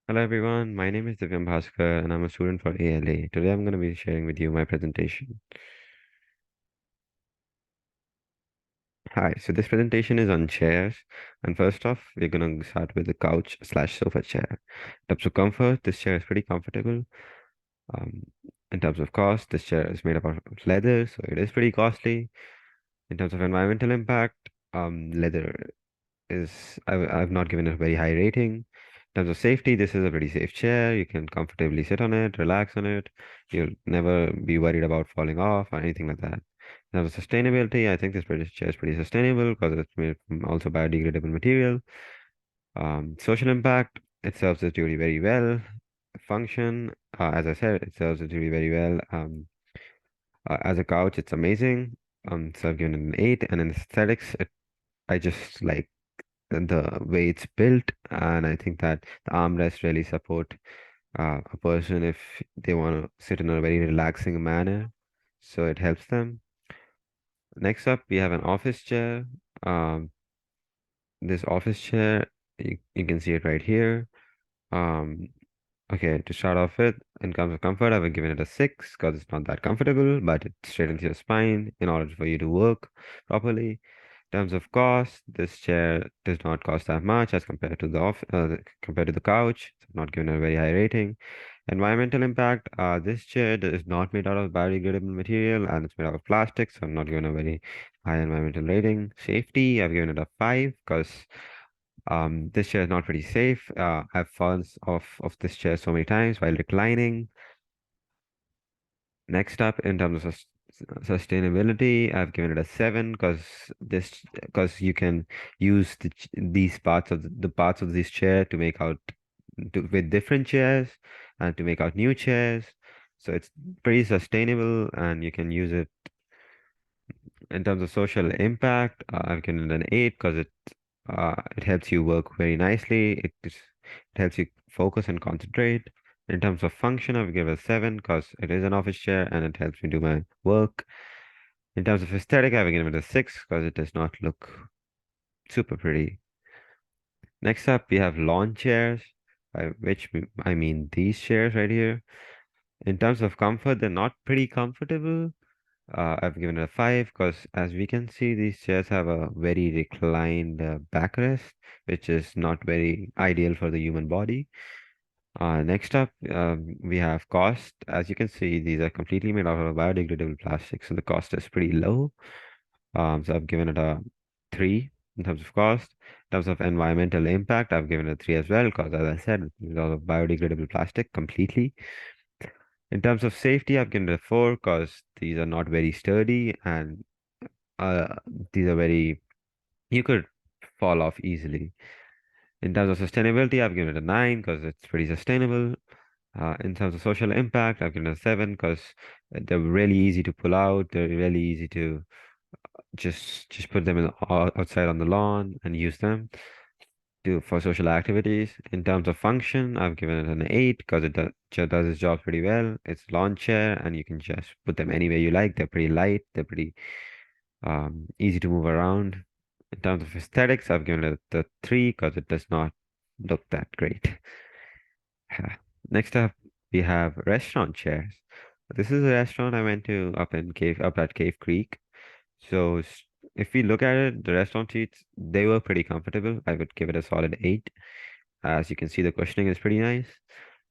Hello everyone, my name is Divyam Bhasker and I'm a student for ALA. Today I'm going to be sharing with you my presentation. Hi, so this presentation is on chairs, and first off, we're going to start with the couch slash sofa chair. In terms of comfort, this chair is pretty comfortable. Um, in terms of cost, this chair is made up of leather, so it is pretty costly. In terms of environmental impact, leather I've not given it a very high rating. In terms of safety, this is a pretty safe chair. You can comfortably sit on it, relax on it. You'll never be worried about falling off or anything like that. In terms of sustainability, I think this British chair is pretty sustainable because it's made from also biodegradable material. Social impact, it serves its duty very well. Function, as I said, it serves its duty very well. As a couch, it's amazing. So I've given it an 8, and in aesthetics, I just like the way it's built, and I think that the armrests really support a person if they want to sit in a very relaxing manner, so it helps them. Next up, we have an office chair. Um, this office chair, you can see it right here. Um, Okay, to start off with, in terms of comfort, I would given it a 6 because it's not that comfortable, but it straightens your spine in order for you to work properly. In terms of cost, this chair does not cost that much as compared to compared to the couch. So I'm not given a very high rating. Environmental impact, this chair is not made out of biodegradable material and it's made out of plastic, so I'm not given a very high environmental rating. Safety, I've given it a 5 because this chair is not pretty safe. I've fallen off this chair so many times while reclining. Next up, in terms of sustainability, I've given it a 7 because you can use these parts of the parts of this chair to make out with different chairs and to make out new chairs. So it's pretty sustainable and you can use it. In terms of social impact, I've given it an 8 because it helps you work very nicely. It helps you focus and concentrate. In terms of function, I've given it a 7 because it is an office chair and it helps me do my work. In terms of aesthetic, I've given it a 6 because it does not look super pretty. Next up, we have lawn chairs, by which I mean these chairs right here. In terms of comfort, they're not pretty comfortable. I've given it a 5 because, as we can see, these chairs have a very reclined backrest, which is not very ideal for the human body. Next up, we have cost. As you can see, these are completely made out of biodegradable plastic, so the cost is pretty low. So I've given it a 3 in terms of cost. In terms of environmental impact, I've given it a 3 as well, because as I said, it's out of biodegradable plastic completely. In terms of safety, I've given it a 4 because these are not very sturdy and uh, these are very, you could fall off easily. In terms of sustainability, I've given it a 9 because it's pretty sustainable. In terms of social impact, I've given it a 7 because they're really easy to pull out. They're really easy to just put them outside on the lawn and use them for social activities. In terms of function, I've given it an 8 because does its job pretty well. It's lawn chair and you can just put them anywhere you like. They're pretty light. They're pretty easy to move around. In terms of aesthetics, I've given it the 3 because it does not look that great. Next up, we have restaurant chairs. This is a restaurant I went to up at Cave Creek. So if we look at it, the restaurant seats, they were pretty comfortable. I would give it a solid 8. As you can see, the cushioning is pretty nice.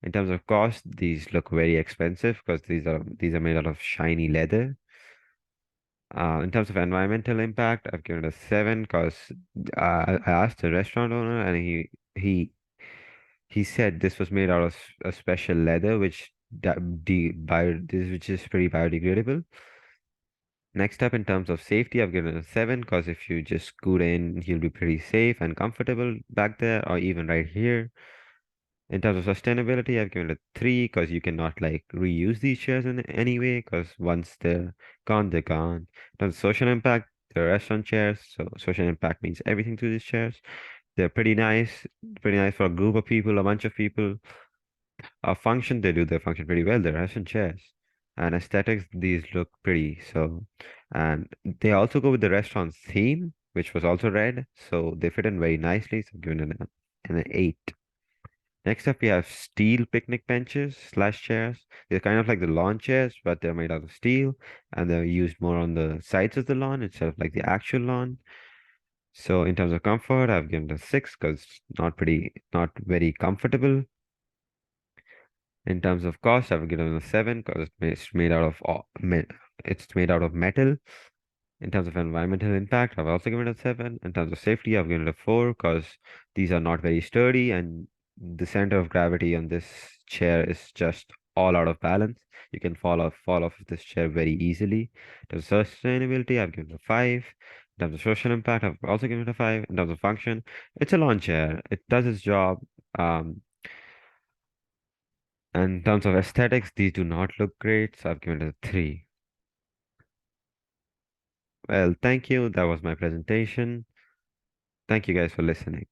In terms of cost, these look very expensive because these are made out of shiny leather. In terms of environmental impact, I've given it a 7 because I asked the restaurant owner and he he said this was made out of a special leather which is pretty biodegradable. Next up, in terms of safety, I've given it a 7 because if you just scoot in, you'll be pretty safe and comfortable back there or even right here. In terms of sustainability, I've given it a 3 because you cannot like reuse these chairs in any way because once they're gone, they're gone. In terms of social impact, they're restaurant chairs, so social impact means everything to these chairs. They're pretty nice for a group of people, a bunch of people. Function, they do their function pretty well. They're restaurant chairs. And aesthetics, these look pretty. So, and they also go with the restaurant's theme, which was also red. So they fit in very nicely. So I'm giving it an 8. Next up, we have steel picnic benches slash chairs. They're kind of like the lawn chairs, but they're made out of steel and they're used more on the sides of the lawn instead of like the actual lawn. So in terms of comfort, I've given it a 6 because not very comfortable. In terms of cost, I've given it a 7 because it's made out of metal. In terms of environmental impact, I've also given it a 7. In terms of safety, I've given it a 4 because these are not very sturdy and the center of gravity on this chair is just all out of balance. You can fall off of this chair very easily. In terms of sustainability, I've given it a 5. In terms of social impact, I've also given it a 5. In terms of function, it's a lawn chair. It does its job. Um, and in terms of aesthetics, these do not look great, so I've given it a 3. Well, thank you. That was my presentation. Thank you guys for listening.